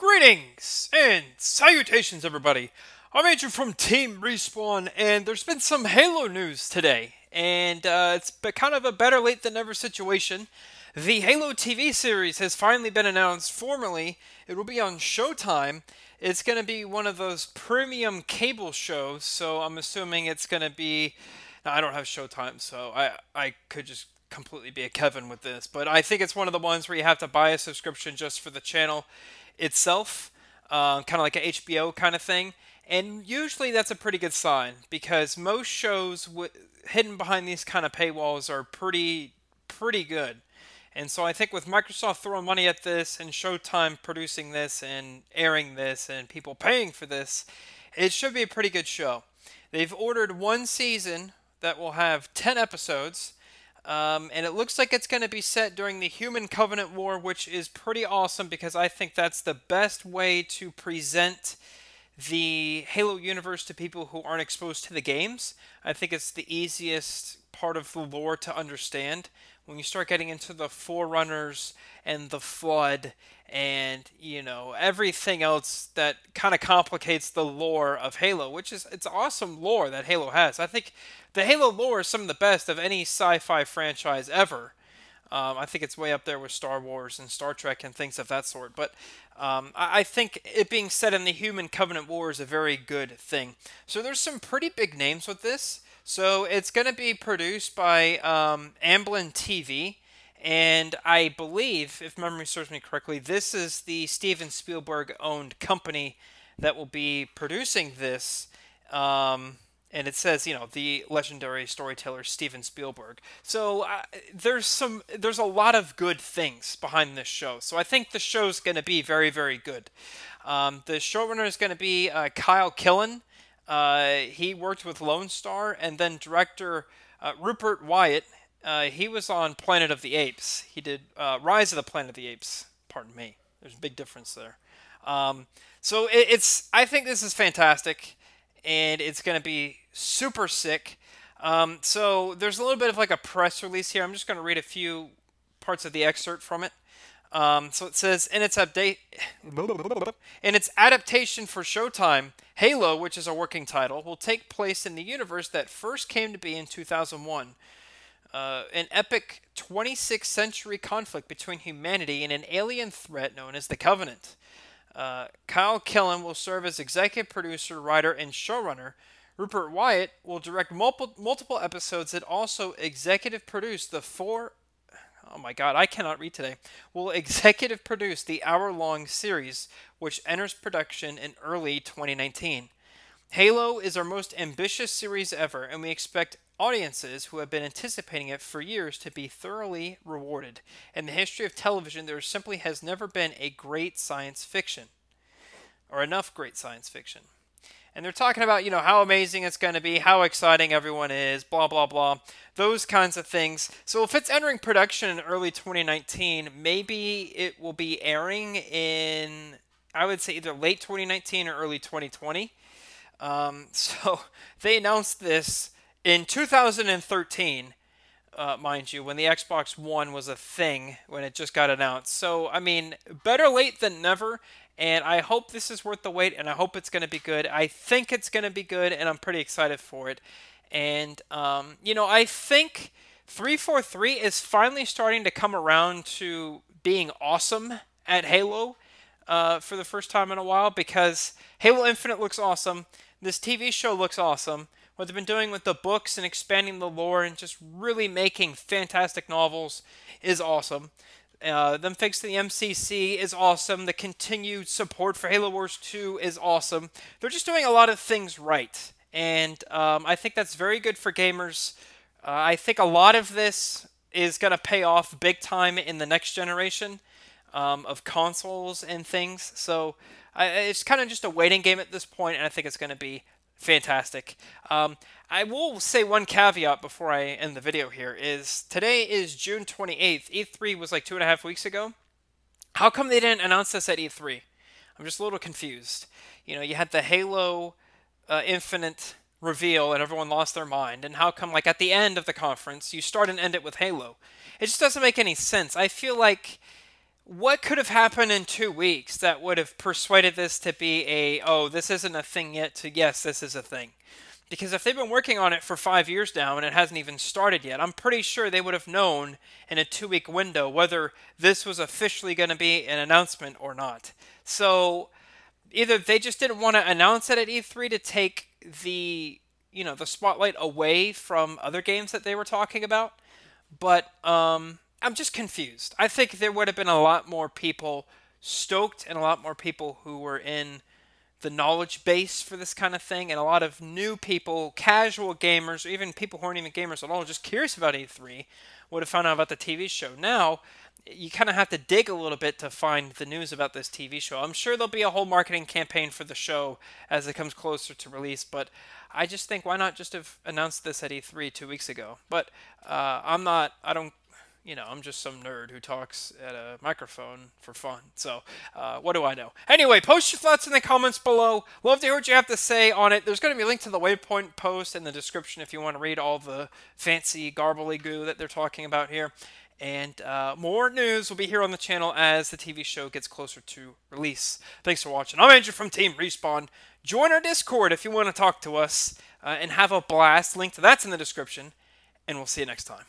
Greetings and salutations, everybody. I'm Andrew from Team Respawn, and there's been some Halo news today, and it's been kind of a better late than never situation. The Halo TV series has finally been announced formally. It will be on Showtime. It's going to be one of those premium cable shows, so I'm assuming it's going to be. Now, I don't have Showtime, so I could just completely be a Kevin with this, but I think it's one of the ones where you have to buy a subscription just for the channel itself, kind of like a HBO kind of thing. And usually that's a pretty good sign because most shows hidden behind these kind of paywalls are pretty good. And so I think with Microsoft throwing money at this and Showtime producing this and airing this and people paying for this, it should be a pretty good show. They've ordered one season that will have 10 episodes. And it looks like it's going to be set during the Human Covenant War, which is pretty awesome because I think that's the best way to present the Halo universe to people who aren't exposed to the games. I think it's the easiest part of the lore to understand. When you start getting into the Forerunners and the Flood and, everything else that kind of complicates the lore of Halo, it's awesome lore that Halo has. I think the Halo lore is some of the best of any sci-fi franchise ever. I think it's way up there with Star Wars and Star Trek and things of that sort. But I think it being set in the Human Covenant War is a very good thing. So there's some pretty big names with this. So it's going to be produced by Amblin TV. And I believe, if memory serves me correctly, this is the Steven Spielberg-owned company that will be producing this. And it says, the legendary storyteller Steven Spielberg. So there's a lot of good things behind this show. So I think the show's going to be very, very good. The showrunner is going to be Kyle Killen. He worked with Lone Star, and then director Rupert Wyatt. He was on Planet of the Apes. He did Rise of the Planet of the Apes. Pardon me. There's a big difference there. So I think this is fantastic, and it's going to be super sick. So there's a little bit of like a press release here. I'm just going to read a few parts of the excerpt from it. So it says, in its adaptation for Showtime, Halo, which is a working title, will take place in the universe that first came to be in 2001. An epic 26th century conflict between humanity and an alien threat known as the Covenant. Kyle Killen will serve as executive producer, writer, and showrunner. Rupert Wyatt will direct multiple episodes and also executive produce oh my god, I cannot read today. Will executive produce the hour-long series, which enters production in early 2019. Halo is our most ambitious series ever, and we expect audiences who have been anticipating it for years to be thoroughly rewarded. In the history of television, there simply has never been a great science fiction, or enough great science fiction. And they're talking about, how amazing it's going to be, how exciting everyone is, blah, blah, blah, those kinds of things. So if it's entering production in early 2019, maybe it will be airing in, I would say, either late 2019 or early 2020. So they announced this in 2013, mind you, when the Xbox One was a thing, when it just got announced. So, I mean, better late than never. And I hope this is worth the wait, and I hope it's going to be good. I think it's going to be good, and I'm pretty excited for it. And, I think 343 is finally starting to come around to being awesome at Halo for the first time in a while, because Halo Infinite looks awesome. This TV show looks awesome. What they've been doing with the books and expanding the lore and just really making fantastic novels is awesome. Them fixing the MCC is awesome. The continued support for Halo Wars 2 is awesome. They're just doing a lot of things right. And I think that's very good for gamers. I think a lot of this is going to pay off big time in the next generation of consoles and things. So it's kind of just a waiting game at this point, and I think it's going to be fantastic. I will say one caveat before I end the video here is today is June 28th. E3 was like 2.5 weeks ago. How come they didn't announce this at E3? I'm just a little confused. You had the Halo Infinite reveal and everyone lost their mind. And how come, like, at the end of the conference, you start and end it with Halo? It just doesn't make any sense. I feel like what could have happened in 2 weeks that would have persuaded this to be oh, this isn't a thing yet, to yes, this is a thing? Because if they've been working on it for 5 years now and it hasn't even started yet, I'm pretty sure they would have known in a 2 week window whether this was officially going to be an announcement or not. So either they just didn't want to announce it at E3 to take the spotlight away from other games that they were talking about, but I'm just confused. I think there would have been a lot more people stoked and a lot more people who were in the knowledge base for this kind of thing, and a lot of new people, casual gamers, or even people who aren't even gamers at all, just curious about E3, would have found out about the TV show. Now, you kind of have to dig a little bit to find the news about this TV show. I'm sure there'll be a whole marketing campaign for the show as it comes closer to release, but I just think why not just have announced this at E3 2 weeks ago? But I don't I'm just some nerd who talks at a microphone for fun. So, what do I know? Anyway, post your thoughts in the comments below. Love to hear what you have to say on it. There's going to be a link to the Waypoint post in the description if you want to read all the fancy garbly-goo that they're talking about here. And more news will be here on the channel as the TV show gets closer to release. Thanks for watching. I'm Andrew from Team Respawn. Join our Discord if you want to talk to us and have a blast. Link to that's in the description. And we'll see you next time.